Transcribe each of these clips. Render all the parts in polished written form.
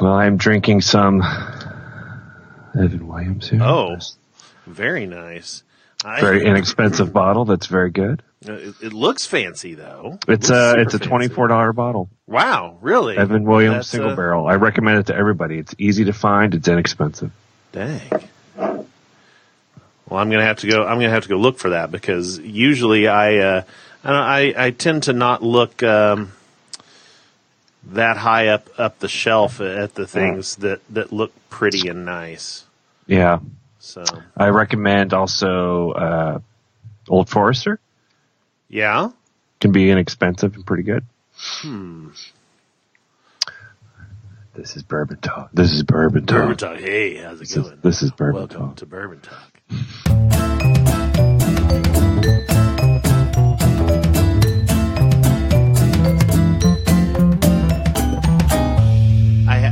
Well, I'm drinking some Evan Williams here. Oh, very nice. Very inexpensive bottle. That's very good. It looks fancy though. It's a $24 bottle. Wow, really? Evan Williams single barrel. I recommend it to everybody. It's easy to find. It's inexpensive. Dang. Well, I'm gonna have to go look for that because usually I tend to not look that high up the shelf at the things that look pretty and nice. Yeah. So I recommend also Old Forester. Yeah. Can be inexpensive and pretty good. This is Bourbon Talk. Bourbon Talk. Hey, how's it going? This is Bourbon Welcome Talk. to Bourbon Talk.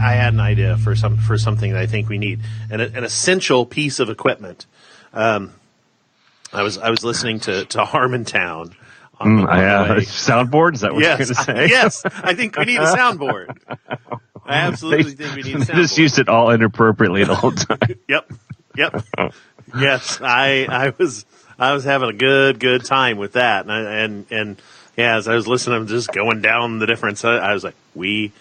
I had an idea for something that I think we need, an essential piece of equipment. I was listening to Harmontown. Soundboard? Is that what you're going to say? Yes, I think we need a soundboard. I absolutely think we need a soundboard. Just used it all inappropriately the whole time. Yep. Yes, I was having a good time with that, and as I was listening, I'm just going down the difference. I was like, we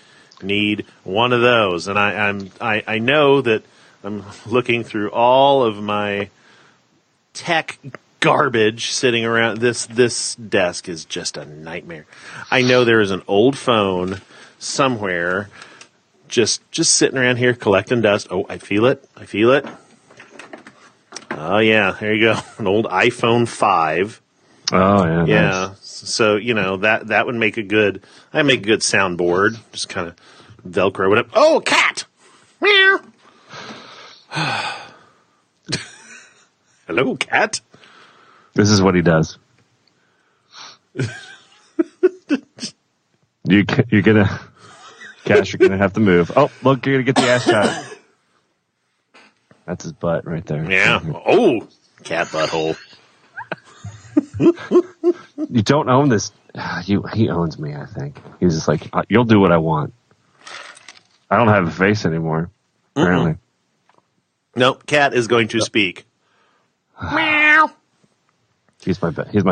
need one of those, and I know that I'm looking through all of my tech garbage sitting around. This desk is just a nightmare. I know there is an old phone somewhere just sitting around here collecting dust. Oh, I feel it. Oh yeah, there you go. An old iPhone 5. Oh yeah. Yeah. Nice. So, that would make a good soundboard. Just kind of Velcro it up. Oh, cat. Meow. Hello, cat. This is what he does. You're gonna, Cash, you're gonna have to move. Oh, look, you're gonna get the ass shot. That's his butt right there. Yeah. Oh, cat butthole. You don't own this. He owns me, I think. He's just like, you'll do what I want. I don't have a face anymore, apparently. Nope, cat is going to speak. Meow. He's my bud. He's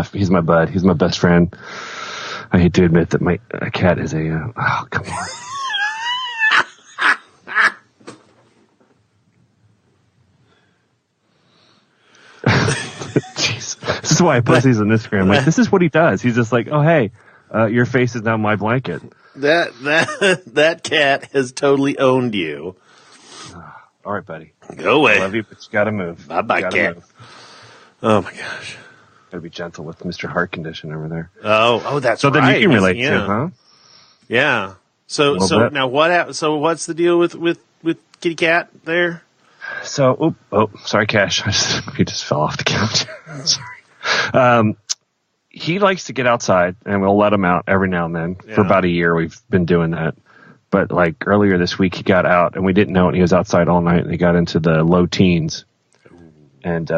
my best friend. I hate to admit that my cat is a. Oh, come on. Jeez. This is why I post these on Instagram. Like, this is what he does. He's just like, oh hey, your face is on my blanket. That cat has totally owned you. All right, buddy. Go away. I love you, but you gotta move. Bye, cat. Move. Oh my gosh. Gotta be gentle with Mr. Heart Condition over there. Oh, that's so right. So then you can relate to, huh? Yeah. So now what? So what's the deal with Kitty Cat there? So, sorry, Cash. He just fell off the couch. Sorry. He likes to get outside, and we'll let him out every now and then. Yeah. For about a year, we've been doing that. But like earlier this week, he got out, and we didn't know it. And he was outside all night, and he got into the low teens. And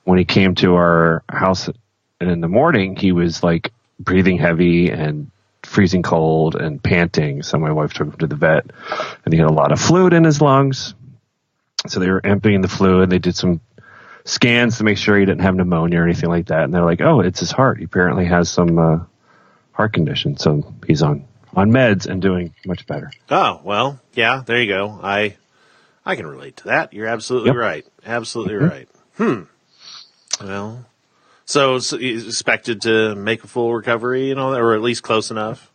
when he came to our house in the morning, he was like breathing heavy and freezing cold and panting. So my wife took him to the vet, and he had a lot of fluid in his lungs. So they were emptying the fluid. They did some scans to make sure he didn't have pneumonia or anything like that. And they're like, oh, it's his heart. He apparently has some heart condition. So he's on meds and doing much better. Oh, well, yeah, there you go. I can relate to that. You're absolutely right. Absolutely right. Well, so he's expected to make a full recovery and all that, or at least close enough?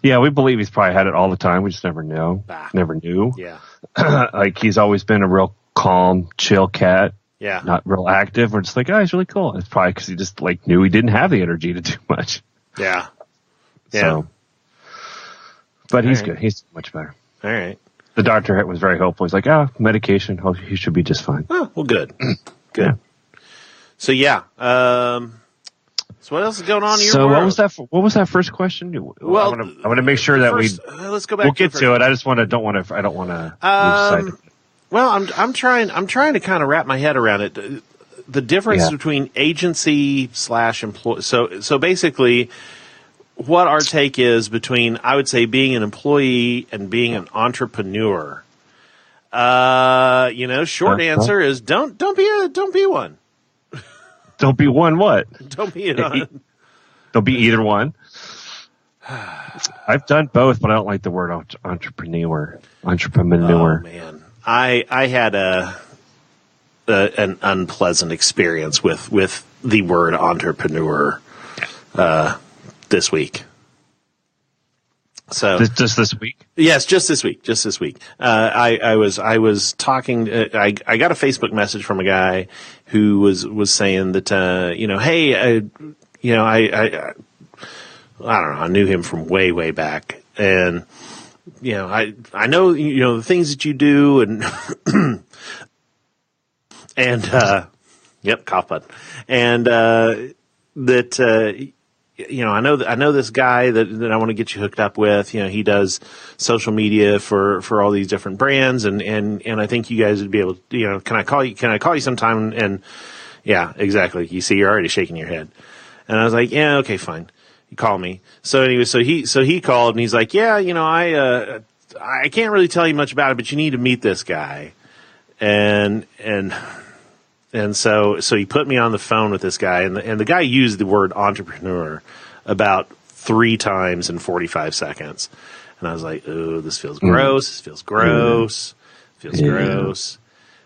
Yeah, we believe he's probably had it all the time. We just never knew. Never knew. Yeah. Like, he's always been a real calm, chill cat. Yeah. Not real active. We're just like, oh, he's really cool. It's probably because he just like knew he didn't have the energy to do much. Yeah. Yeah. So, but he's good. He's much better. All right. The doctor was very hopeful. He's like, medication. Oh, he should be just fine. Oh, well, good. Good. Yeah. So, yeah. So what else is going on in your world? What was that first question? Well, I want to make sure that let's go back. We'll get to it. I just don't want to lose sight of it. Well, I'm trying to kind of wrap my head around it. The difference between agency / employee. So basically, what our take is between, I would say, being an employee and being an entrepreneur. Short answer is don't be one. Don't be one what? Don't be an Don't be either one. I've done both, but I don't like the word entrepreneur. Oh man, I had an unpleasant experience with the word entrepreneur this week. So just this week? Yes, just this week. I was talking. I got a Facebook message from a guy who was saying that hey, I don't know. I knew him from way back, and I know the things that you do, and and yep, cough button, and that. I know this guy that I want to get you hooked up with. He does social media for all these different brands, and I think you guys would be able to, can I call you sometime? And yeah, exactly. You see, you're already shaking your head. And I was like, yeah, okay, fine. You call me. So anyway, so he called and he's like, yeah, I can't really tell you much about it, but you need to meet this guy. And so he put me on the phone with this guy, and the guy used the word entrepreneur about 3 times in 45 seconds. And I was like, oh, this feels gross. This feels gross. Feels gross.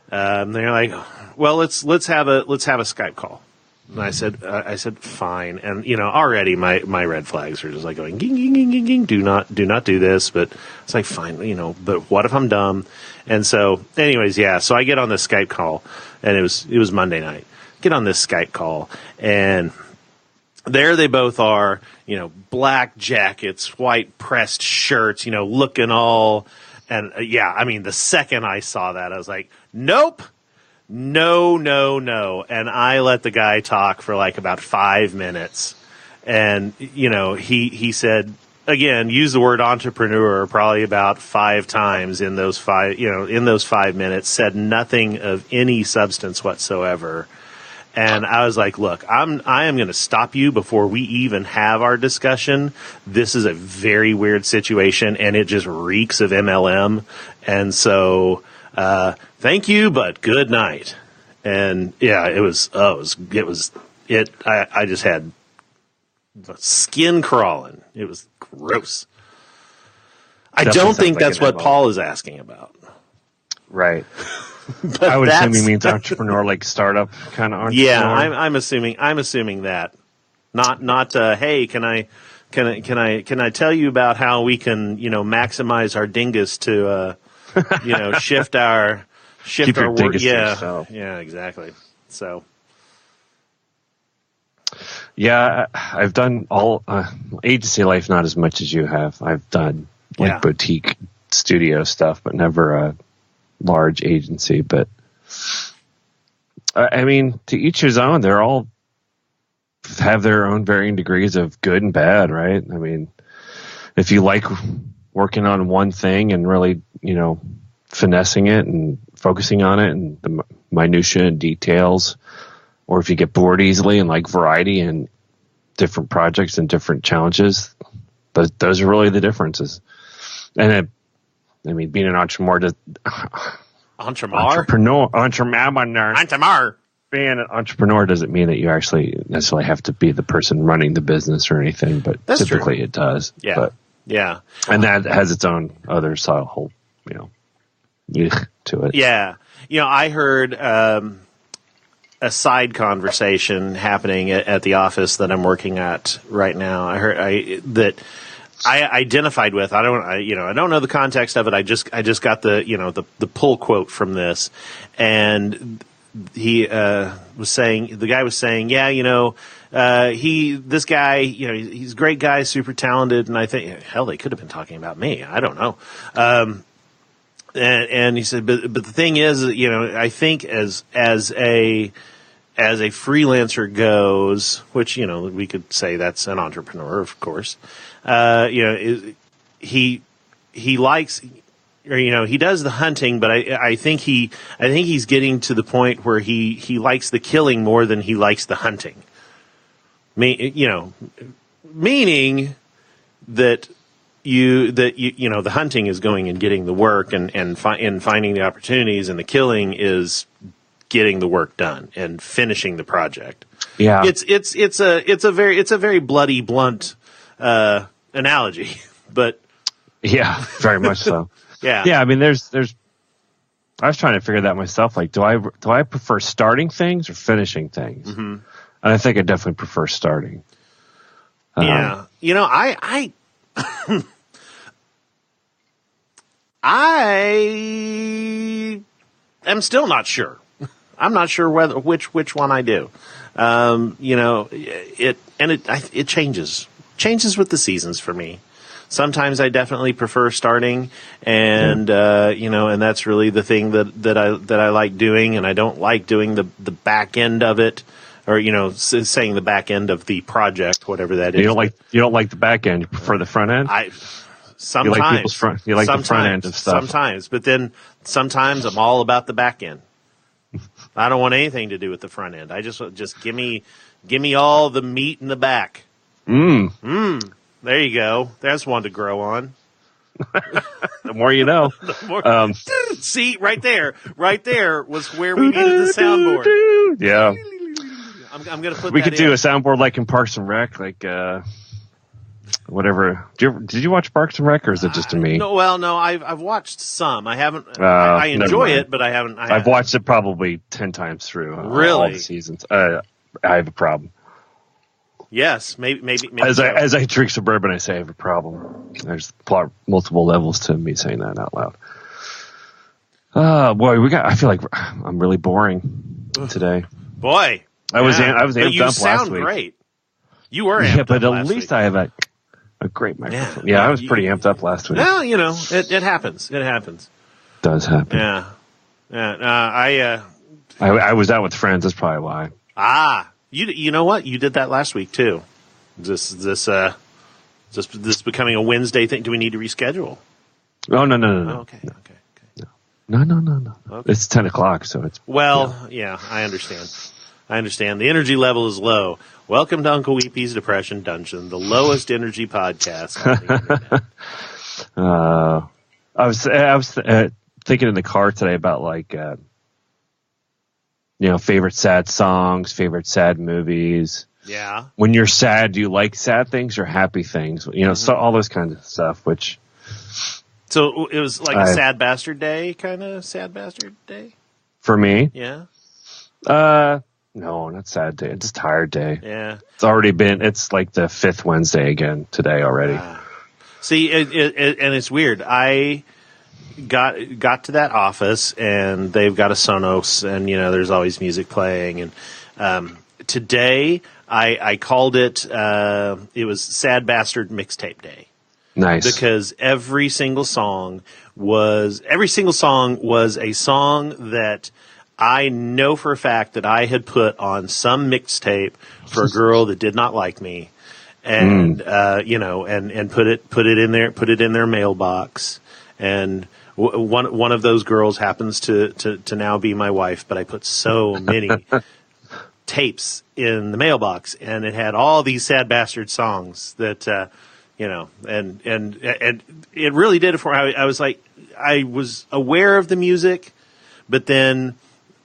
They're like, well, let's have a Skype call. And I said, fine. And, already my red flags are just like going, ging, ging, ging, ging, ging. Do not do this. But it's like, fine, but what if I'm dumb? And so anyways, yeah. So I get on this Skype call, and it was Monday night. Get on this Skype call, and there they both are, black jackets, white pressed shirts, looking all, and the second I saw that, I was like, nope. No. And I let the guy talk for like about 5 minutes. And, he said, again, use the word entrepreneur probably about 5 times in those 5 minutes, said nothing of any substance whatsoever. And I was like, look, I am going to stop you before we even have our discussion. This is a very weird situation, and it just reeks of MLM. And so, thank you, but good night. And yeah, I just had skin crawling. It was gross. I don't think that's what Paul is asking about. Right. I would assume he means entrepreneur, like startup kind of entrepreneur. Yeah, I'm assuming that. Not hey, can I tell you about how we can, maximize our dingus to shift our work. Yeah, exactly. So, yeah, I've done all agency life, not as much as you have. I've done boutique studio stuff, but never a large agency. But I mean, to each his own. They're all have their own varying degrees of good and bad, right? I mean, if you like working on one thing and really, finessing it and focusing on it and the minutia and details, or if you get bored easily and like variety and different projects and different challenges, those are really the differences. And being an entrepreneur, being an entrepreneur doesn't mean that you actually necessarily have to be the person running the business or anything, but that's typically true. It does. Yeah. But, yeah. And that has its own other whole, to it. Yeah. I heard a side conversation happening at the office that I'm working at right now. I heard that I identified with. I don't know the context of it. I just got the pull quote from this, and he was saying, the guy was saying, this guy, he's a great guy, super talented, and I think, hell, they could have been talking about me. I don't know. And he said, but the thing is, I think as a freelancer goes, which, we could say that's an entrepreneur, of course, he likes, or, he does the hunting, but I think he's getting to the point where he likes the killing more than he likes the hunting. meaning that the hunting is going and getting the work and finding the opportunities, and the killing is getting the work done and finishing the project. Yeah, it's a very bloody, blunt analogy, but yeah, very much so. yeah. I mean, there's. I was trying to figure that myself. Like, do I prefer starting things or finishing things? Mm-hmm. And I think I definitely prefer starting. Yeah, I I am still not sure. I'm not sure which one I do. It changes with the seasons for me. Sometimes I definitely prefer starting, and and that's really the thing that I like doing, and I don't like doing the back end of it, or saying the back end of the project, whatever that is. You don't like the back end. You prefer the front end. Sometimes you like people's front. You like the front end of stuff. Sometimes, but then sometimes I'm all about the back end. I don't want anything to do with the front end. I just give me all the meat in the back. There you go. There's one to grow on. The more you know. See, right there was where we needed the soundboard. Yeah. I'm going to put. We could do a soundboard like in Parks and Rec, like whatever. Did you watch Parks and Rec, or is it just to me? No, I've watched some. I haven't. I enjoy it, but I haven't. I've watched it probably 10 times through. Really? All the seasons. I have a problem. Yes, maybe. As I drink some bourbon, I say I have a problem. There's multiple levels to me saying that out loud. Boy, I feel like I'm really boring today. Boy, I was amped up last week. You sound great. You were amped up but at last least week. I have a great microphone. Yeah, I was pretty amped up last week. Well, it happens. It happens. It does happen. Yeah. I was out with friends. That's probably why. You know what? You did that last week too. This becoming a Wednesday thing. Do we need to reschedule? Oh, no. Oh, okay. No. Okay. It's 10 o'clock, so it's... Well, yeah, I understand. The energy level is low. Welcome to Uncle Weepy's Depression Dungeon, the lowest energy podcast on the internet. I was thinking in the car today about like... favorite sad songs, favorite sad movies. Yeah. When you're sad, do you like sad things or happy things? So all those kinds of stuff, which... So it was like a sad bastard day, kind of sad bastard day? For me? Yeah. No, not sad day. It's a tired day. Yeah. It's like the 5th Wednesday again today already. See, and it's weird. I got to that office, and they've got a Sonos, and there's always music playing, and today I called it was Sad Bastard Mixtape Day. Nice. Because every single song was a song that I know for a fact that I had put on some mixtape for a girl that did not like me, and and put it in their mailbox, and one of those girls happens to now be my wife, but I put so many tapes in the mailbox, and it had all these sad bastard songs that and it really did it for me. I was like, I was aware of the music, but then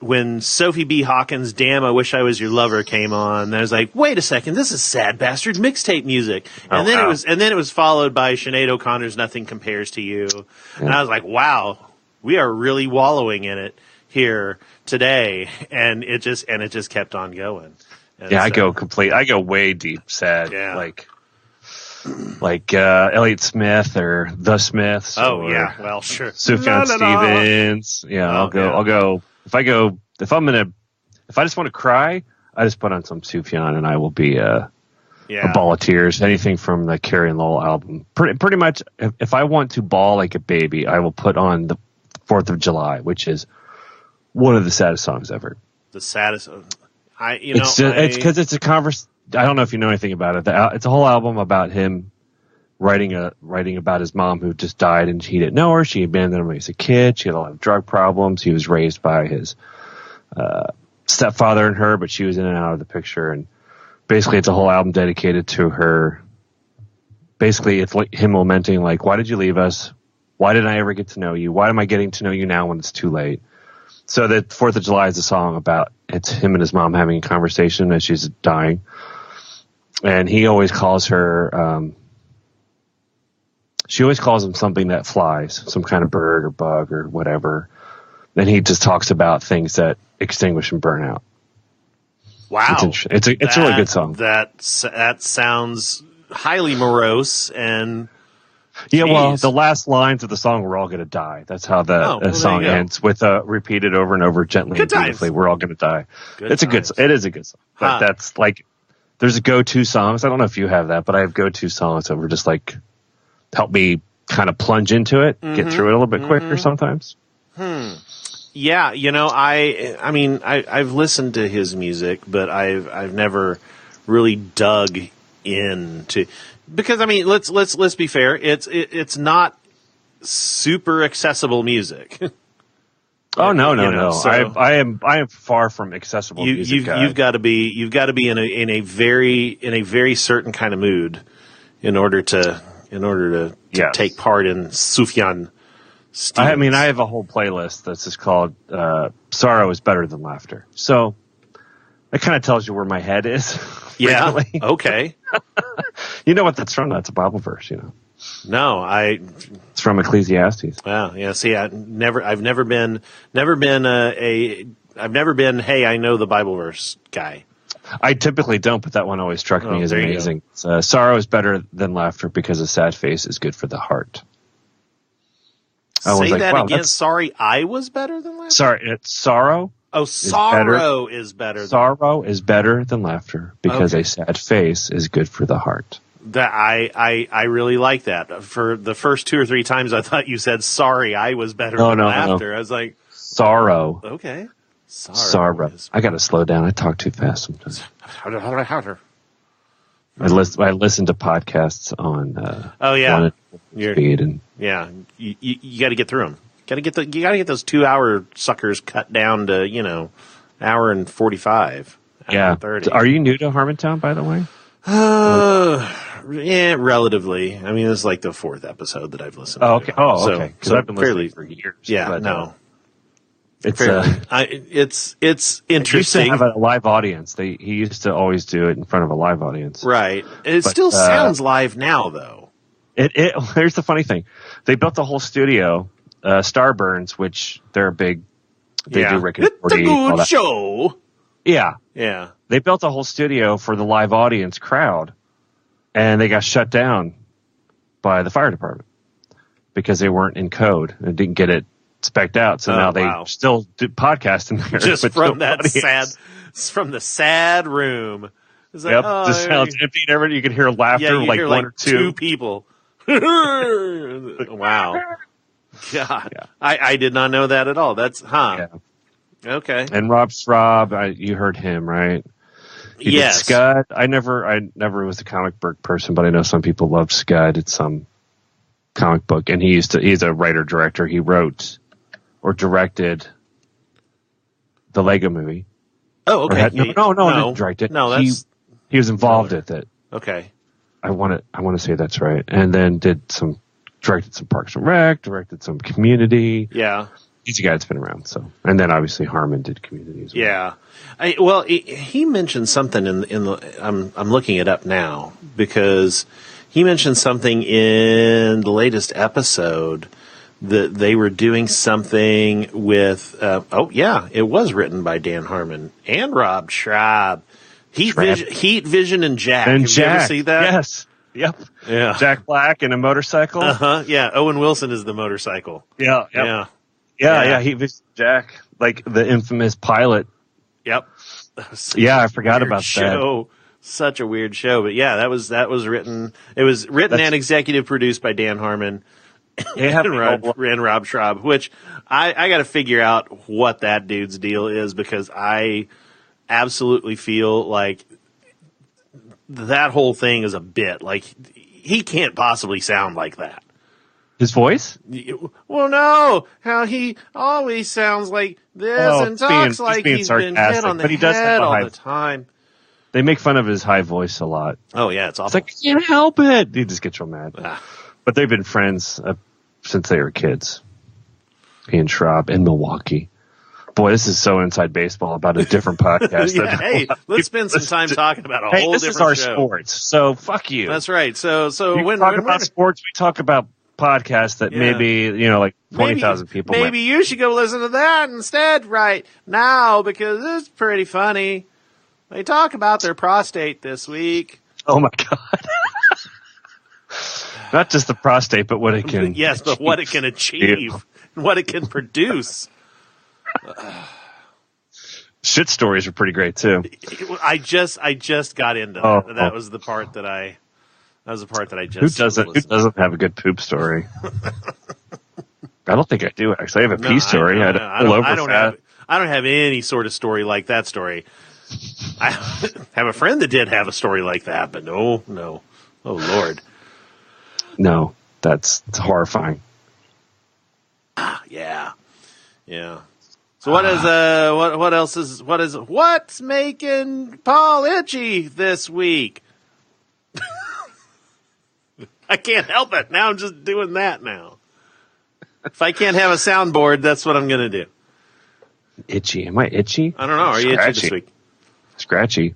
when Sophie B. Hawkins' "Damn, I Wish I Was Your Lover" came on, I was like, wait a second, this is Sad Bastard mixtape music. And then it was followed by Sinead O'Connor's "Nothing Compares to You." Yeah. And I was like, wow, we are really wallowing in it here today. And it just kept on going. And I go way deep sad. Yeah. Like Elliott Smith or The Smiths. Oh yeah, well sure. Sufjan Stevens. Yeah, I'll go. If I just want to cry, I just put on some Sufjan, and I will be a ball of tears. Anything from the Carrie and Lowell album. Pretty much, if I want to bawl like a baby, I will put on the 4th of July, which is one of the saddest songs ever. The saddest. It's because it's a converse. I don't know if you know anything about it. It's a whole album about him writing about his mom who just died, and he didn't know her. She abandoned him when he was a kid. She had a lot of drug problems. He was raised by his stepfather and her, but she was in and out of the picture. And basically, it's a whole album dedicated to her basically it's like him lamenting, like, why did you leave us? Why didn't I ever get to know you? Why am I getting to know you now when it's too late? So the 4th of July is a song about, it's him and his mom having a conversation as she's dying. And he always calls her, she always calls him something that flies, some kind of bird or bug or whatever. And he just talks about things that extinguish and burn out. Wow. It's a really good song. That sounds highly morose and... Yeah, well, the last lines of the song, "We're all going to die." That's how the song ends, with repeated over and over, gently and beautifully. We're all going to die. It is a good song. But that's like, there's a go-to songs. I don't know if you have that, but I have go-to songs that were just like, help me kind of plunge into it, get through it a little bit quicker sometimes. Yeah, I've listened to his music, but I've never really dug into. Because let's be fair. It's not super accessible music. Oh no! So I am far from accessible music. You've got to be in a very certain kind of mood in order to take part in Sufjan Stevens. I have a whole playlist that's just called "Sorrow is Better Than Laughter." So it kind of tells you where my head is. Yeah. Okay. You know what that's from? That's a Bible verse. No, it's from Ecclesiastes. Wow. Yeah. See, I've never been. Hey, I know the Bible verse guy. I typically don't, but that one always struck me as amazing. Sorrow is better than laughter because a sad face is good for the heart. Say that again. Sorry, I was better than laughter. Sorry, it's sorrow. Oh, sorrow is better. Sorrow is better than laughter because a sad face is good for the heart. That I really like that. For the first 2 or 3 times, I thought you said sorry, I was better than laughter. No. I was like, sorrow. Okay. Sorrow. I got to slow down. I talk too fast sometimes. Harder. I listen to podcasts on speed and you got to get through them. You got to get those 2-hour suckers cut down to hour and 45. Yeah. 30. Are you new to Harmontown, by the way? Yeah, relatively. I mean, this is like the 4th episode that I've listened to. Okay. Oh, okay. Because I've been listening for years. Yeah, but, no. It's it's interesting. He used to have a live audience. He used to always do it in front of a live audience. Right. It still sounds live now, though. Here's the funny thing. They built the whole studio, Starburns, which they're big. They do Rick and Morty. It's a good show. Yeah. Yeah. They built a whole studio for the live audience crowd, and they got shut down by the fire department because they weren't in code and didn't get it spec'd out. So now they still do podcasting there. Just from from the sad room. It's like, the sound's empty and everything. You can hear laughter, you hear one or two people. Wow. God. Yeah. I did not know that at all. That's, Yeah. Okay. And Rob Schraub, you heard him, right? Yes. Scud. I never was a comic book person, but I know some people love Scud. It's some comic book, and he's a writer director. He wrote or directed the Lego Movie. Oh, okay. No, didn't direct it. No, that's he was involved with it. Okay. I want to say that's right. And then directed some Parks and Rec, directed some Community. Yeah. He's a guy that's been around. So, and then obviously Harmon did Community as well. Yeah. He mentioned something in the. I'm looking it up now because he mentioned something in the latest episode that they were doing something with. It was written by Dan Harmon and Rob Schraub. Heat Vision, and Jack. And Have Jack, you ever seen that? Yes. Yep. Yeah. Jack Black and a motorcycle. Yeah. Owen Wilson is the motorcycle. Yeah. Yep. Yeah. Heat Vision, Jack, like the infamous pilot. Yep. I forgot about that. Such a weird show, but yeah, that was written. It was written and executive produced by Dan Harmon and Rob Schraub. Which I got to figure out what that dude's deal is because I absolutely feel like that whole thing is a bit. Like he can't possibly sound like that. His voice? Well, no. How he always sounds like this and talks like he's been hit on the head all the time. They make fun of his high voice a lot. Oh yeah, it's awful. It's like, I can't help it. He just gets real mad. Ah. But they've been friends since they were kids. He and Schraub in Milwaukee. Boy, this is so inside baseball about a different podcast. Yeah, hey, let's spend some time talking about a whole this different is our show. Sports, so fuck you. That's right. So we talk about sports, we talk about podcasts that maybe, like 20,000 people. Maybe you should go listen to that instead right now because it's pretty funny. They talk about their prostate this week. Oh my God. Not just the prostate, but what it can. Yes, but what it can achieve, what it can produce. Shit stories are pretty great too. I just got into that. That was the part that I. That was the part that I just. Who doesn't have a good poop story? I don't think I do actually. I have a pee story. I don't have any sort of story like that story. I have a friend that did have a story like that, but no. Oh Lord. No, it's horrifying. Yeah. So what's making Paul itchy this week? I can't help it. Now I'm just doing that now. If I can't have a soundboard, that's what I'm going to do. Itchy. Am I itchy? I don't know. Are you itchy this week? Scratchy.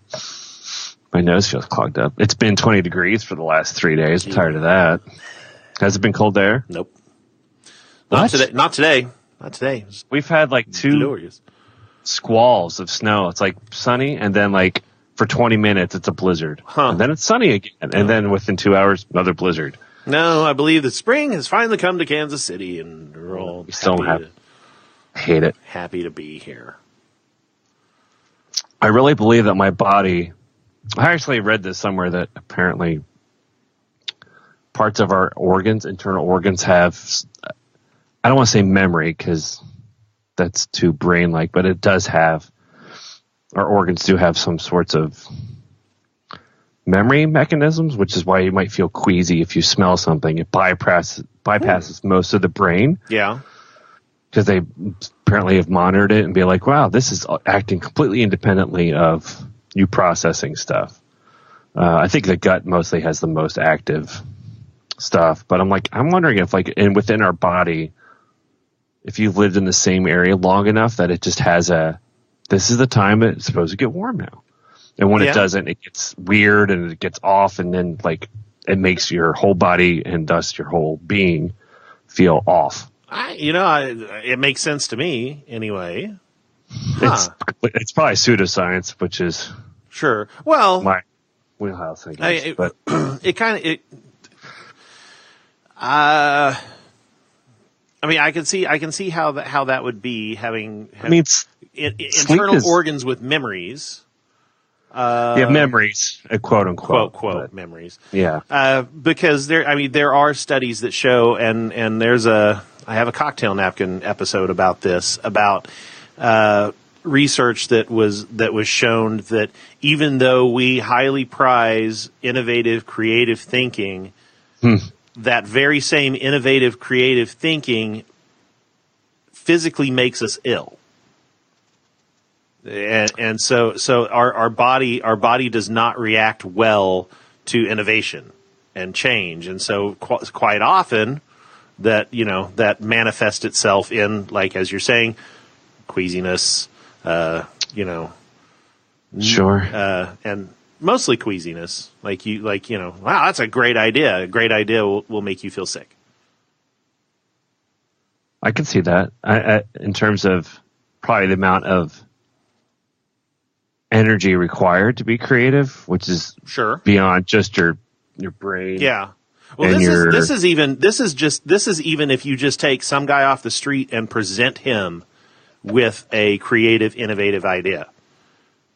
My nose feels clogged up. It's been 20 degrees for the last 3 days. I'm tired of that. Has it been cold there? Nope. Not today. We've had like 2 squalls of snow. It's like sunny, and then like for 20 minutes it's a blizzard. And then it's sunny again. And then within 2 hours, another blizzard. No, I believe that spring has finally come to Kansas City, and we're all hate it. Happy to be here. I really believe that my body. I actually read this somewhere that apparently parts of our internal organs have. I don't want to say memory because that's too brain-like, but it does have. Our organs do have some sorts of memory mechanisms, which is why you might feel queasy if you smell something. It bypasses most of the brain. Yeah. Because they apparently have monitored it and be like, wow, this is acting completely independently of you processing stuff. I think the gut mostly has the most active stuff. But I'm wondering if within our body, if you've lived in the same area long enough that it just has this is the time it's supposed to get warm now. And when it doesn't, it gets weird and it gets off, and then it makes your whole body and thus your whole being feel off. It makes sense to me anyway. It's probably pseudoscience, which is sure. Well, my wheelhouse, I guess. But I can see how that would be having internal organs with memories. Memories, quote unquote, memories. Yeah, because there are studies that show, and I have a cocktail napkin episode about this, about research that was shown that even though we highly prize innovative, creative thinking, that very same innovative, creative thinking physically makes us ill. And so our body does not react well to innovation and change, and so quite often that manifests itself in, like as you're saying, queasiness, sure, and mostly queasiness. Wow, that's a great idea. A great idea will make you feel sick. I can see that. In terms of probably the amount of energy required to be creative, which is beyond just your brain. Yeah. Well, this is even if you just take some guy off the street and present him with a creative, innovative idea.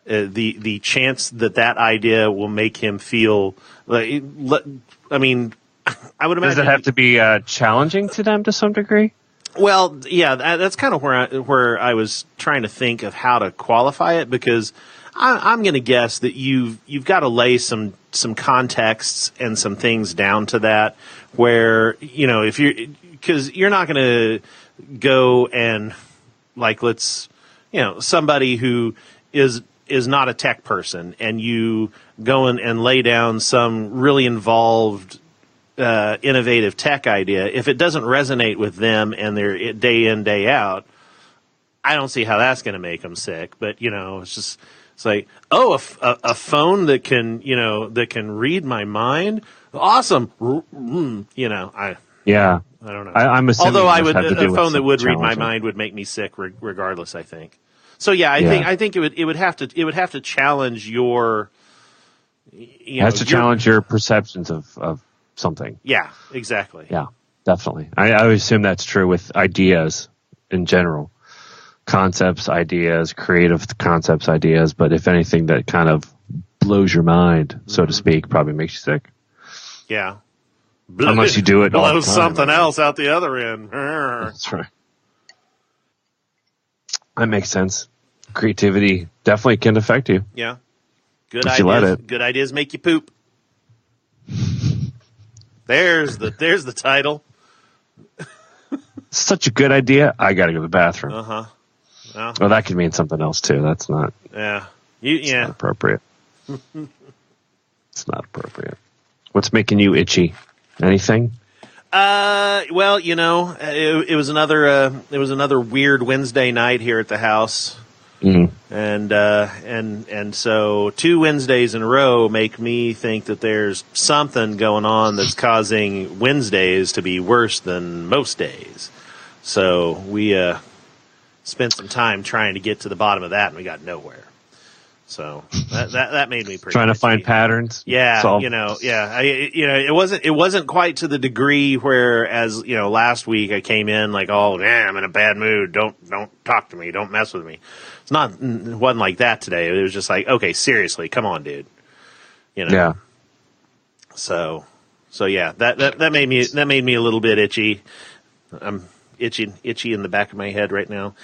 The chance that idea will make him feel I would imagine. Does it have to be challenging to them to some degree? Well, yeah, that's kind of where I was trying to think of how to qualify it, because I'm going to guess that you've got to lay some contexts and some things down to that, where because you're not going to go and somebody who is is not a tech person, and you go in and lay down some really involved, innovative tech idea, if it doesn't resonate with them and their day in, day out, I don't see how that's going to make them sick. But it's like, oh, a phone that can read my mind, awesome. Yeah. I don't know. I'm assuming although I would a phone that would read my mind would make me sick regardless, I think. So yeah, I think it would have to challenge your challenge your perceptions of something. Yeah, exactly. Yeah, definitely. I would assume that's true with ideas in general. Concepts, ideas, creative concepts, ideas, but if anything that kind of blows your mind, so to speak, probably makes you sick. Yeah. Unless you do it all the blows time. Something else out the other end. That's right. That makes sense. Creativity definitely can affect you. Yeah. Good if ideas. You let it. Good ideas make you poop. There's the title. Such a good idea. I got to go to the bathroom. Uh-huh. Well, that could mean something else too. That's not. Yeah. Not appropriate. It's not appropriate. What's making you itchy? Anything? Well, it was another weird Wednesday night here at the house. Mm-hmm. And so 2 Wednesdays in a row make me think that there's something going on that's causing Wednesdays to be worse than most days. So we spent some time trying to get to the bottom of that, and we got nowhere. So that made me pretty trying to itchy. find patterns. Yeah, it wasn't quite to the degree where, as last week I came in like, oh, I'm in a bad mood. Don't talk to me. Don't mess with me. It wasn't like that today. It was just like, okay, seriously, come on, dude. Yeah. So yeah, that made me a little bit itchy. I'm itchy in the back of my head right now.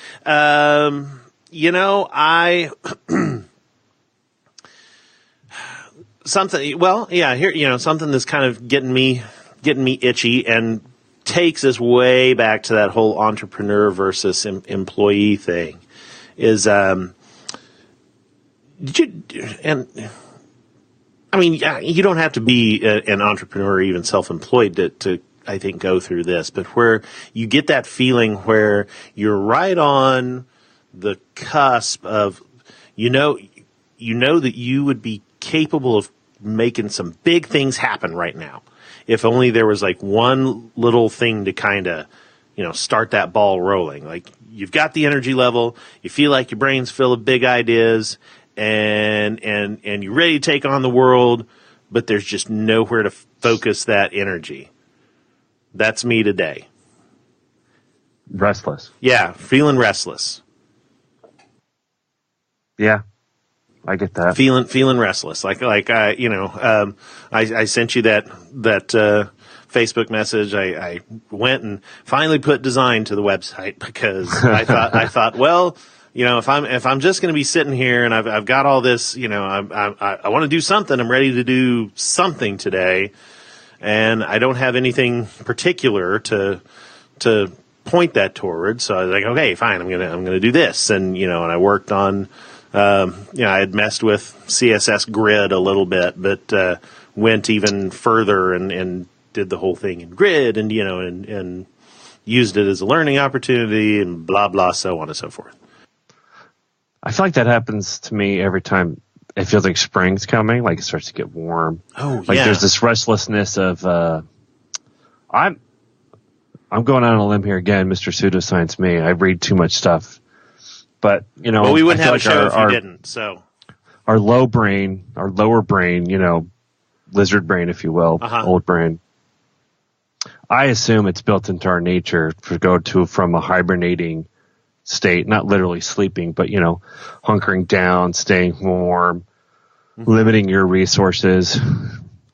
Something that's kind of getting me itchy and takes us way back to that whole entrepreneur versus employee thing is you don't have to be an entrepreneur or even self-employed to I think go through this, but where you get that feeling where you're right on the cusp of that you would be capable of making some big things happen right now. If only there was like one little thing to kind of, start that ball rolling. Like you've got the energy level, you feel like your brain's full of big ideas and you're ready to take on the world, but there's just nowhere to focus that energy. That's me today. Restless. Yeah. Feeling restless. Yeah. I get that. Feeling restless, like I sent you that Facebook message. I went and finally put design to the website because I thought, well, if I'm just going to be sitting here and I've got all this, I want to do something. I'm ready to do something today, and I don't have anything particular to point that towards. So I was like, okay, fine, I'm gonna do this, and and I worked on. I had messed with CSS Grid a little bit, but went even further and did the whole thing in Grid, and and used it as a learning opportunity, and blah blah, so on and so forth. I feel like that happens to me every time it feels like spring's coming, like it starts to get warm. Oh, like yeah. There's this restlessness of I'm going out on a limb here again, Mr. Pseudoscience me. I read too much stuff. But, well, we wouldn't have a show if you didn't. So our lower brain, lizard brain, if you will, old brain. I assume it's built into our nature to go from a hibernating state, not literally sleeping, but, hunkering down, staying warm, limiting your resources,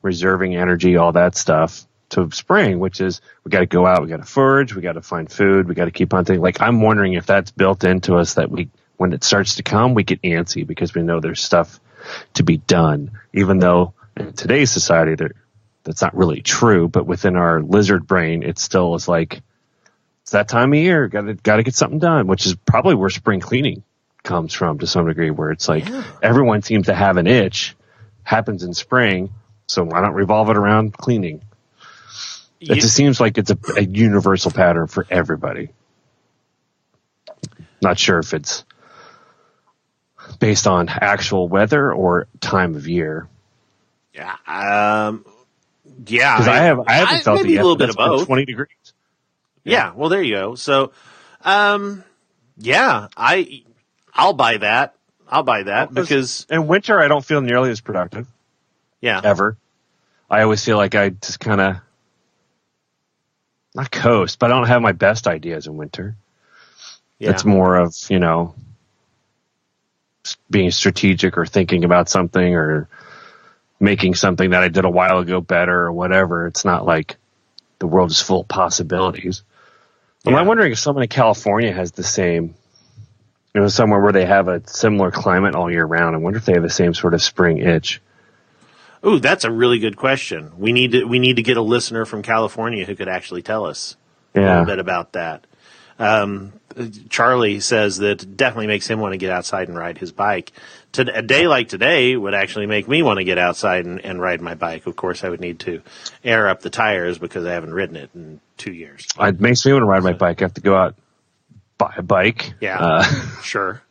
reserving energy, all that stuff, to spring, which is we got to go out, we got to forage, we got to find food, we got to keep hunting. Like, I'm wondering if that's built into us, that when it starts to come, we get antsy because we know there's stuff to be done, even though in today's society that's not really true. But within our lizard brain, it still is like, it's that time of year, got to get something done, which is probably where spring cleaning comes from to some degree, where it's like everyone seems to have an itch, happens in spring, so why not revolve it around cleaning? It just seems like it's a universal pattern for everybody. Not sure if it's based on actual weather or time of year. Yeah. Because I haven't felt it maybe yet. A little bit of both. 20 degrees. Yeah. Well, there you go. So, yeah, I'll buy that. Because in winter I don't feel nearly as productive. Yeah. Ever. I always feel like I just kind of not coast, but I don't have my best ideas in winter. Yeah. It's more of, being strategic or thinking about something or making something that I did a while ago better or whatever. It's not like the world is full of possibilities. Yeah. I'm wondering if someone in California has the same, somewhere where they have a similar climate all year round. I wonder if they have the same sort of spring itch. Ooh, that's a really good question. We need to get a listener from California who could actually tell us a little bit about that. Charlie says that it definitely makes him want to get outside and ride his bike. A day like today would actually make me want to get outside and ride my bike. Of course, I would need to air up the tires because I haven't ridden it in 2 years. It makes me want to ride my bike. I have to go out, buy a bike. Yeah, sure.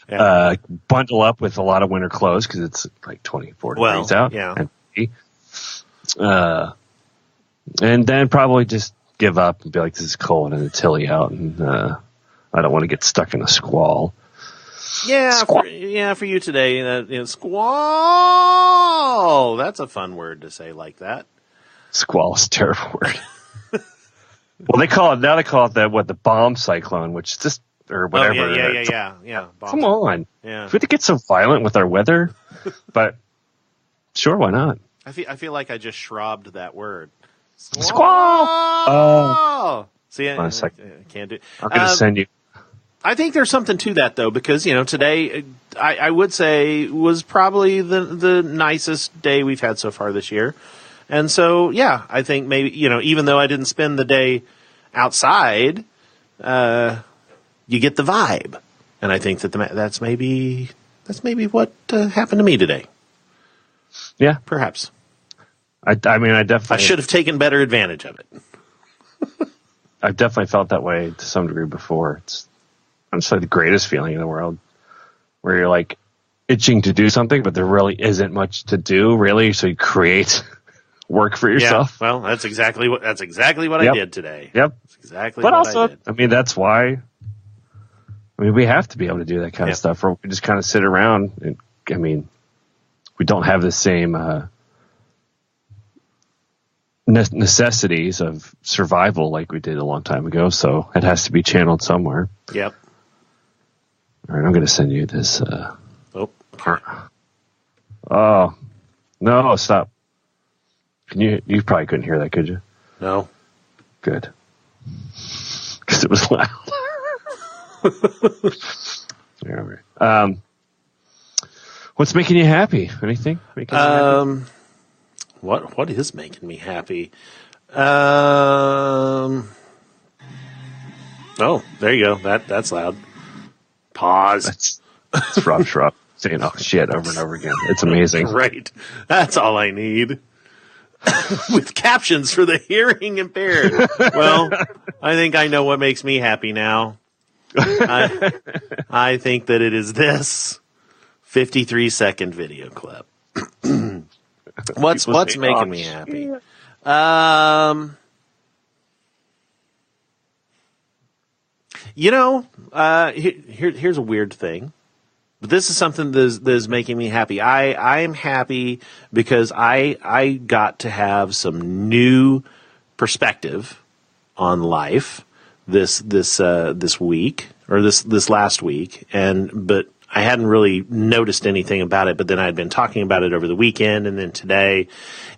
Yeah. Bundle up with a lot of winter clothes because it's like 24 degrees out. Yeah. And then probably just give up and be like, this is cold and it's hilly out, and I don't want to get stuck in a squall. Yeah, for you today, squall. That's a fun word to say like that. Squall is a terrible word. Well, they call it the bomb cyclone, which is just or whatever. Oh, yeah. Come on, yeah. We have to get so violent with our weather, but sure, why not? I feel like I just shrubbed that word. Squall. Oh, see, I can't do. I'm going to send you. I think there's something to that though, because today I would say was probably the nicest day we've had so far this year, and so yeah, I think maybe even though I didn't spend the day outside, you get the vibe, and I think that that's maybe what happened to me today. Yeah, perhaps. I should have taken better advantage of it. I've definitely felt that way to some degree before. It's honestly the greatest feeling in the world, where you're like itching to do something, but there really isn't much to do, really. So you create work for yourself. Yeah, well, that's exactly what I did today. Yep, that's exactly. But what also, I did. That's why. We have to be able to do that kind of stuff, or we just kind of sit around. And we don't have the same necessities of survival like we did a long time ago, so it has to be channeled somewhere. Yep. All right, I'm going to send you this. Oh no! Stop. You probably couldn't hear that, could you? No. Good, because it was loud. What's making you happy? Anything? Happy? What is making me happy? Oh, there you go. That's loud. Pause. It's Rob Schrupp saying "oh shit" over and over again. It's amazing. Right. That's all I need. With captions for the hearing impaired. Well, I think I know what makes me happy now. I think that it is this 53-second video clip. What's making me happy? Here's a weird thing, but this is something that is making me happy. I am happy because I got to have some new perspective on life this week or this last week, but I hadn't really noticed anything about it, but then I'd been talking about it over the weekend and then today,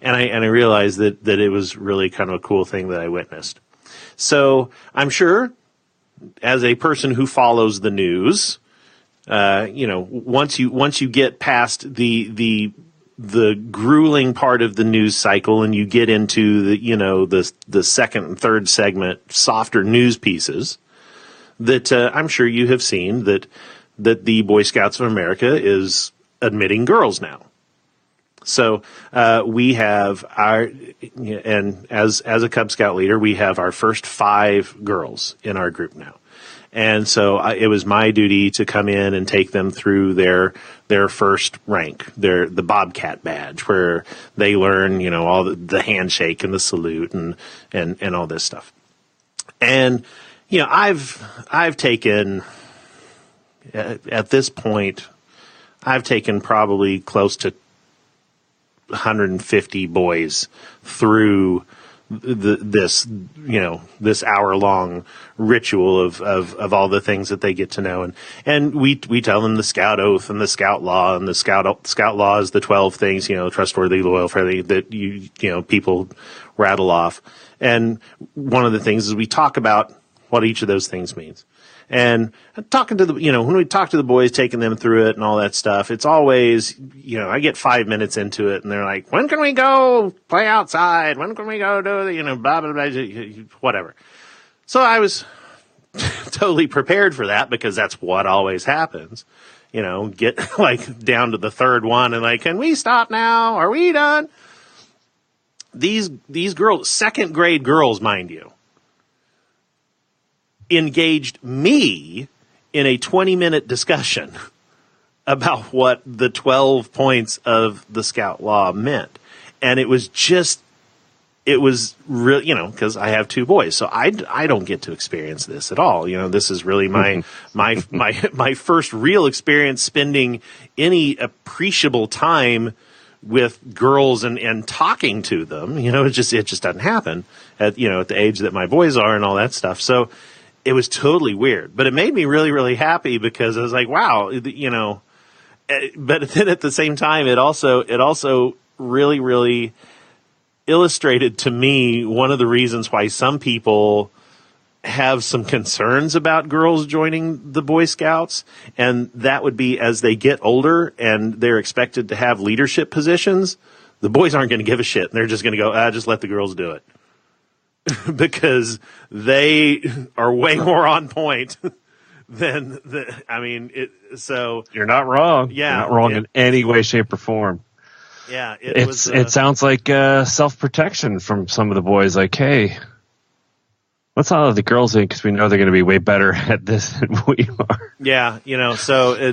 and I realized that it was really kind of a cool thing that I witnessed. So I'm sure, as a person who follows the news, once you get past the grueling part of the news cycle and you get into the second and third segment, softer news pieces, that I'm sure you have seen that that the Boy Scouts of America is admitting girls now. So we have and as a Cub Scout leader, we have our first 5 girls in our group now. And so it was my duty to come in and take them through their first rank, the Bobcat badge, where they learn, all the handshake and the salute and all this stuff. And, I've taken, at this point, I've taken probably close to 150 boys through this hour-long ritual of all the things that they get to know. And we tell them the Scout Oath and the Scout Law, and the Scout Law is the 12 things, trustworthy, loyal, friendly, that people rattle off. And one of the things is we talk about what each of those things means. And talking to when we talk to the boys, taking them through it and all that stuff, it's always, I get 5 minutes into it and they're like, when can we go play outside? When can we go do blah, blah, blah, whatever. So I was totally prepared for that because that's what always happens. Get down to the third one and can we stop now? Are we done? These girls, second grade girls, mind you, engaged me in a 20-minute discussion about what the 12 points of the Scout Law meant. And it was real, because I have 2 boys, so I don't get to experience this at all. This is really my first real experience spending any appreciable time with girls and talking to them. It just doesn't happen at the age that my boys are and all that stuff. So it was totally weird, but it made me really, really happy because I was like, wow, but then at the same time, it also really, really illustrated to me one of the reasons why some people have some concerns about girls joining the Boy Scouts. And that would be as they get older and they're expected to have leadership positions, the boys aren't going to give a shit. And they're just going to go, just let the girls do it. Because they are way more on point than so you're not wrong. Yeah, you're not wrong in any way, shape, or form. Yeah, it sounds like self-protection from some of the boys. Like, hey, let's not let the girls in because we know they're going to be way better at this than we are. Yeah, so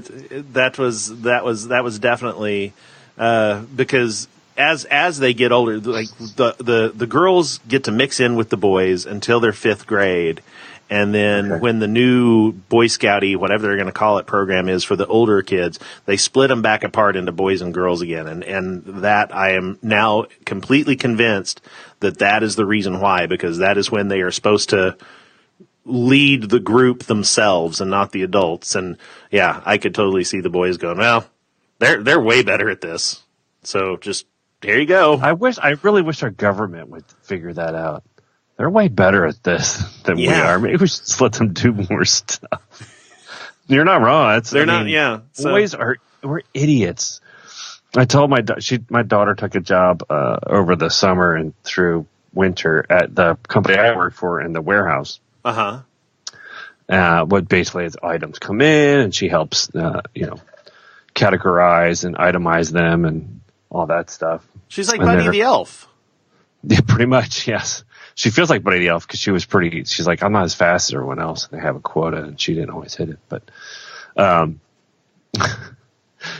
that was definitely because. As they get older, the girls get to mix in with the boys until they're 5th grade, and then when the new Boy Scouty, whatever they're going to call it, program is for the older kids, they split them back apart into boys and girls again, and that I am now completely convinced that is the reason why, because that is when they are supposed to lead the group themselves and not the adults. And yeah, I could totally see the boys going, well, they're way better at this, so just. There you go. I really wish our government would figure that out. They're way better at this than we are. Maybe we should just let them do more stuff. You're not wrong. Boys we're idiots. I told my daughter took a job over the summer and through winter at the company I work for in the warehouse. What basically is items come in and she helps categorize and itemize them and all that stuff. She's like Buddy the Elf. Yeah, pretty much, yes. She feels like Buddy the Elf because she's like, I'm not as fast as everyone else. They have a quota, and she didn't always hit it. But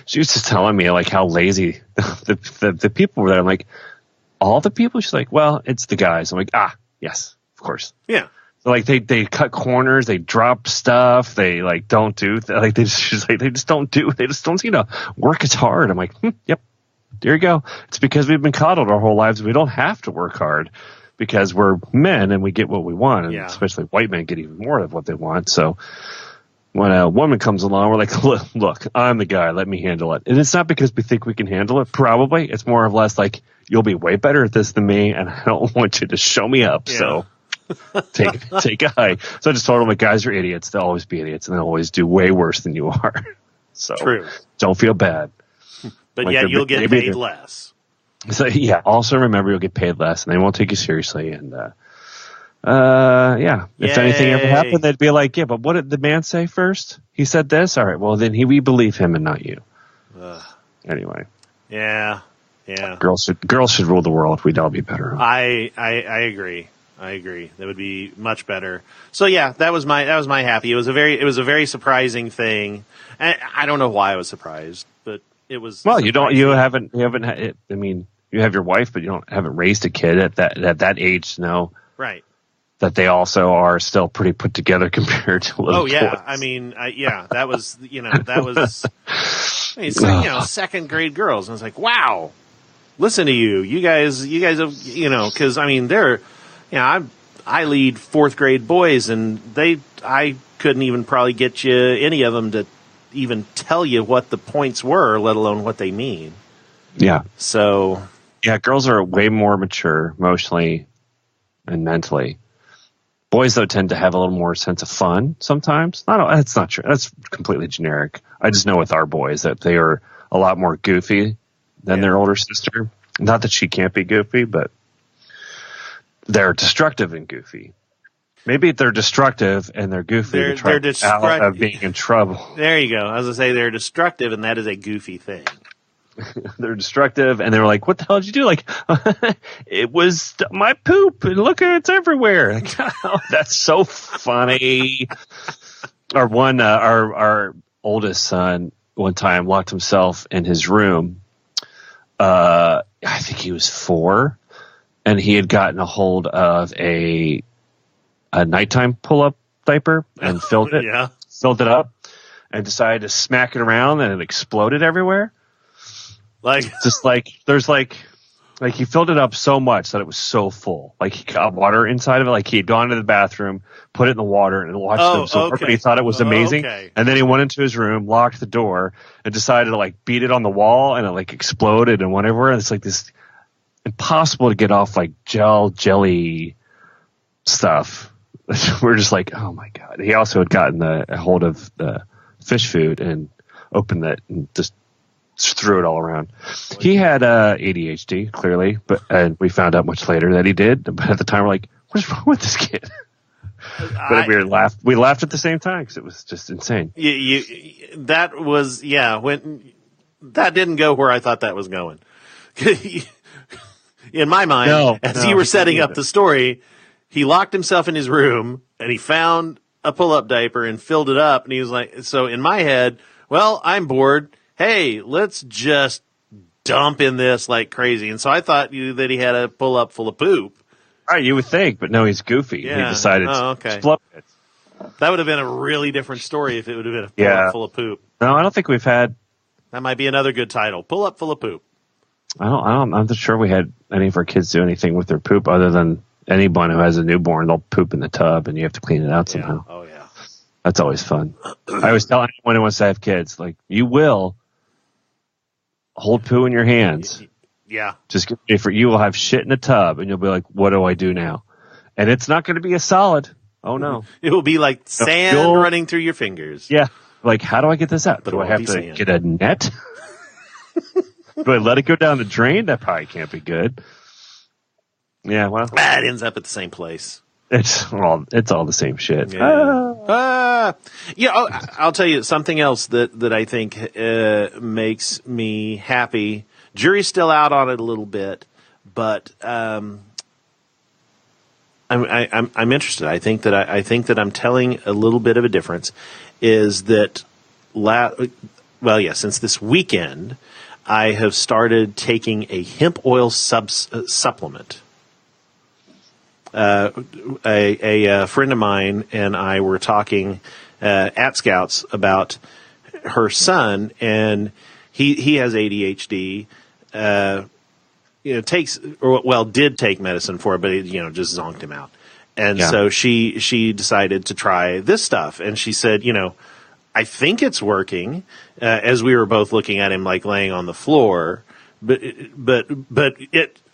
she was just telling me, how lazy the people were there. I'm like, all the people? She's like, well, it's the guys. I'm like, yes, of course. Yeah. So, they cut corners, they drop stuff, they, don't do, they just don't do, they just don't, work as hard. I'm like, yep. There you go. It's because we've been coddled our whole lives. We don't have to work hard because we're men and we get what we want. And especially white men get even more of what they want. So when a woman comes along, we're like, look, I'm the guy. Let me handle it. And it's not because we think we can handle it. Probably. It's more or less you'll be way better at this than me. And I don't want you to show me up. Yeah. So take a hike. So I just told them, guys are idiots. They'll always be idiots and they'll always do way worse than you are. So True. Don't feel bad. But you'll get paid less. So also remember you'll get paid less, and they won't take you seriously. And Yeah. If anything ever Yay. happened, they'd be like, yeah, but what did the man say first? He said this? All right, well, then we believe him and not you. Anyway. Yeah. Girls should rule the world. We'd all be better off. I agree. That would be much better. So yeah, that was my happy. It was a very surprising thing. And I don't know why I was surprised, but it was. Well, surprising. you haven't I mean, you have your wife, but haven't raised a kid at that age to know. Right. That they also are still pretty put together compared to little boys. I mean, that was second grade girls. And I was like, wow, listen to you guys have, because I mean, I lead fourth grade boys, and I couldn't even probably get you any of them to even tell you what the points were, let alone what they mean. Yeah. So. Yeah, girls are way more mature emotionally and mentally. Boys, though, tend to have a little more sense of fun sometimes. That's not true. That's completely generic. I just know with our boys that they are a lot more goofy than their older sister. Not that she can't be goofy, but they're destructive and goofy. Maybe they're destructive and they're goofy to try out of being in trouble. There you go. I was going to say they're destructive, and that is a goofy thing. They're destructive, and they're like, what the hell did you do? Like, it was my poop, and look, it's everywhere. Like, oh, that's so funny. Our oldest son one time locked himself in his room. I think he was 4, and he had gotten a hold of a nighttime pull-up diaper and filled it up, and decided to smack it around, and it exploded everywhere. Like, just there's he filled it up so much that it was so full. Like, he got water inside of it. Like, he had gone to the bathroom, put it in the water, and watched it absorb. Okay. He thought it was amazing. Okay. And then he went into his room, locked the door, and decided to beat it on the wall, and it exploded and went everywhere. And it's this impossible to get off jelly stuff. We're just like, oh my God. He also had gotten a hold of the fish food and opened it and just threw it all around. He had ADHD, clearly, and we found out much later that he did. But at the time, we're like, "What's wrong with this kid?" But we laughed at the same time because it was just insane. That was when that didn't go where I thought that was going. In my mind, as you were setting up the story, he locked himself in his room and he found a pull-up diaper and filled it up, and he was like, so in my head, well, I'm bored. Hey, let's just dump in this like crazy. And so I thought that he had a pull-up full of poop. Right, you would think, but no, he's goofy. Yeah. He decided to explode it. That would have been a really different story if it would have been a pull-up full of poop. No, I don't think we've had... That might be another good title. Pull-up full of poop. I'm not sure we had any of our kids do anything with their poop other than anyone who has a newborn, they'll poop in the tub and you have to clean it out somehow. Oh, yeah. That's always fun. I always tell anyone who wants to have kids, you will hold poo in your hands. Yeah. Just get ready for you will have shit in a tub and you'll be like, what do I do now? And it's not going to be a solid. Oh no. It will be like sand running through your fingers. Yeah. How do I get this out? Do I have to get a net? Do I let it go down the drain? That probably can't be good. Yeah, well. It ends up at the same place. It's all the same shit. Yeah. I'll tell you something else that I think makes me happy. Jury's still out on it a little bit, but I'm interested. I think that I'm telling a little bit of a difference. Is that since this weekend, I have started taking a hemp oil supplement. A friend of mine and I were talking at Scouts about her son, and he has ADHD. Did take medicine for it, but it just zonked him out. And so she decided to try this stuff, and she said, I think it's working. As we were both looking at him laying on the floor, but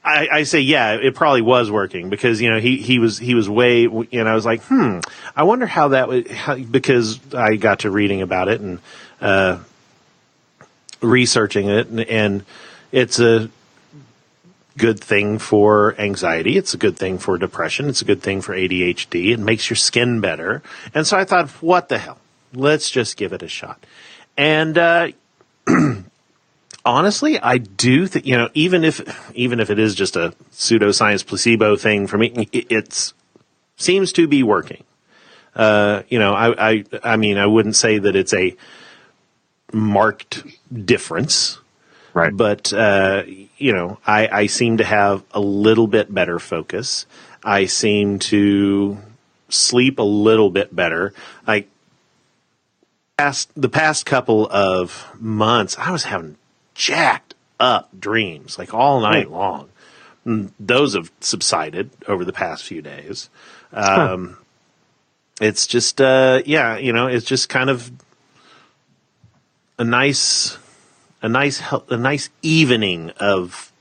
I say, it probably was working because, he was way, I was like, I wonder how that would, because I got to reading about it and, researching it and it's good thing for anxiety. It's a good thing for depression. It's a good thing for ADHD. It makes your skin better. And so I thought, what the hell? Let's just give it a shot. And honestly, I do think, even if it is just a pseudoscience placebo thing for me, it seems to be working. I mean, I wouldn't say that it's a marked difference, right? But I seem to have a little bit better focus. I seem to sleep a little bit better. The past couple of months, I was having jacked up dreams like all night long. And those have subsided over the past few days. It's just, it's just kind of a nice evening of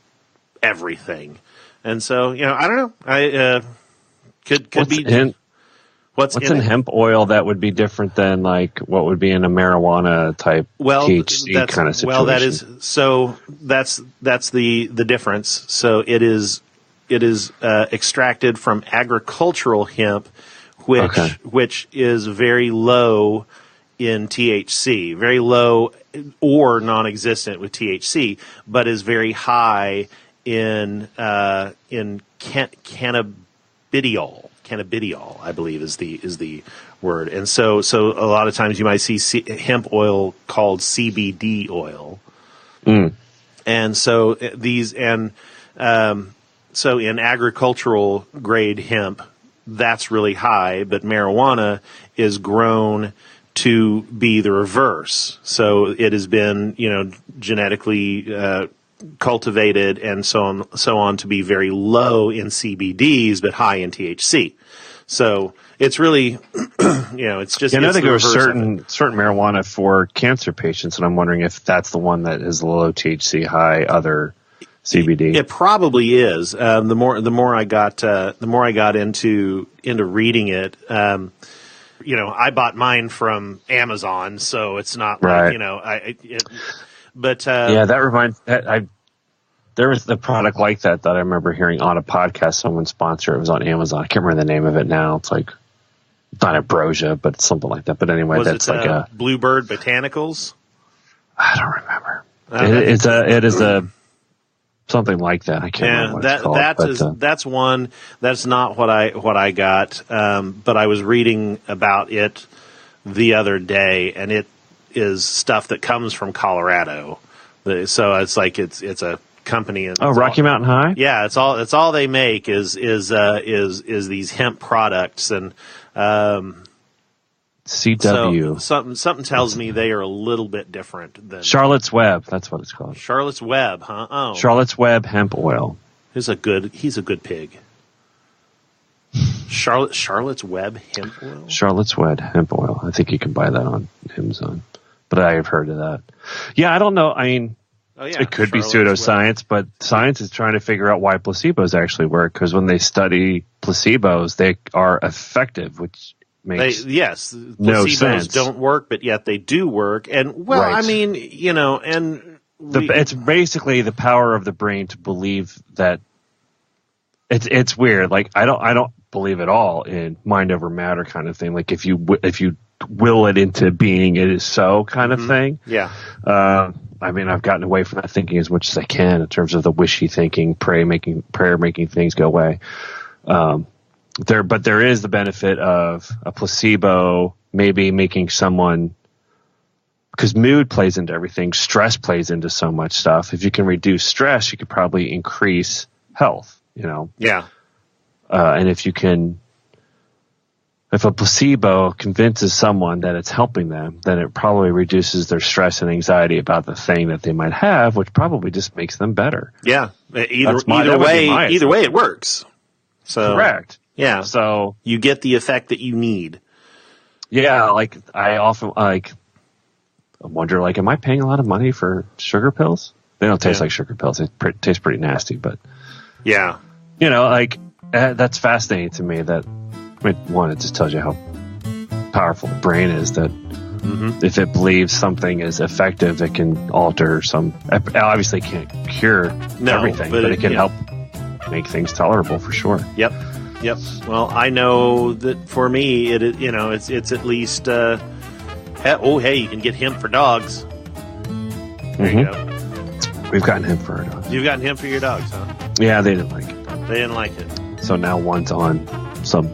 everything. And so, I don't know. Could be. What's in hemp oil that would be different than like what would be in a marijuana type THC kind of situation? Well, that's the difference. So it is extracted from agricultural hemp, which is very low in THC, very low or non-existent with THC, but is very high in cannabidiol. Cannabidiol, I believe, is the word. And so a lot of times you might see hemp oil called CBD oil. And so so in agricultural grade hemp, that's really high, but marijuana is grown to be the reverse. So it has been, genetically cultivated and so on to be very low in CBDs but high in THC. So it's really, it's just. I know there are certain marijuana for cancer patients, and I'm wondering if that's the one that is low THC, high other CBD. It probably is. The more I got into reading it, I bought mine from Amazon, so it's not like that reminds. There was the product like that I remember hearing on a podcast. Someone sponsored. It was on Amazon. I can't remember the name of it now. It's like not ambrosia, but it's something like that. But anyway, that's like a Bluebird Botanicals. I don't remember. It is a something like that. I can't remember what it's called. That's one. That's not what I got. But I was reading about it the other day, and it is stuff that comes from Colorado. So it's like it's a company. And Rocky Mountain High. Yeah, it's all they make is these hemp products, and CW. So something tells me they are a little bit different than Charlotte's Web. That's what it's called. Charlotte's Web, huh? Oh, Charlotte's Web hemp oil. He's a good pig. Charlotte's Web hemp oil. Charlotte's Web hemp oil. I think you can buy that on Amazon, but I have heard of that. Yeah, I don't know. I mean. It could be pseudoscience, but science is trying to figure out why placebos actually work, because when they study placebos, they are effective, which makes no sense. Placebos don't work, but yet they do work. And, I mean, it's basically the power of the brain to believe that it's weird. Like, I don't believe at all in mind over matter kind of thing. Like, if you will it into being, it is so kind of thing. Yeah. I mean, I've gotten away from that thinking as much as I can in terms of the wishy thinking, prayer making things go away. But there is the benefit of a placebo maybe making someone, because mood plays into everything, stress plays into so much stuff. If you can reduce stress, you could probably increase health. Yeah. And if a placebo convinces someone that it's helping them, then it probably reduces their stress and anxiety about the thing that they might have, which probably just makes them better. Yeah. Either way, it works. So correct. Yeah. So you get the effect that you need. Yeah. Like I often I wonder, like, am I paying a lot of money for sugar pills? They don't taste like sugar pills. They taste pretty nasty, but yeah. That's fascinating to me that. One, it just tells you how powerful the brain is, that If it believes something is effective, it can alter some. Obviously, can't cure everything, but it can help make things tolerable for sure. Yep. Well, I know that for me, it's at least. You can get hemp for dogs. There you go. We've gotten hemp for our dogs. You've gotten hemp for your dogs, huh? Yeah, they didn't like it. They didn't like it. So now one's on some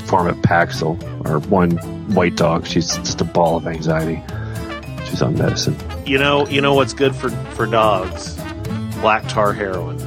form of Paxil, or one white dog. She's just a ball of anxiety. She's on medicine. You know what's good for dogs? Black tar heroin.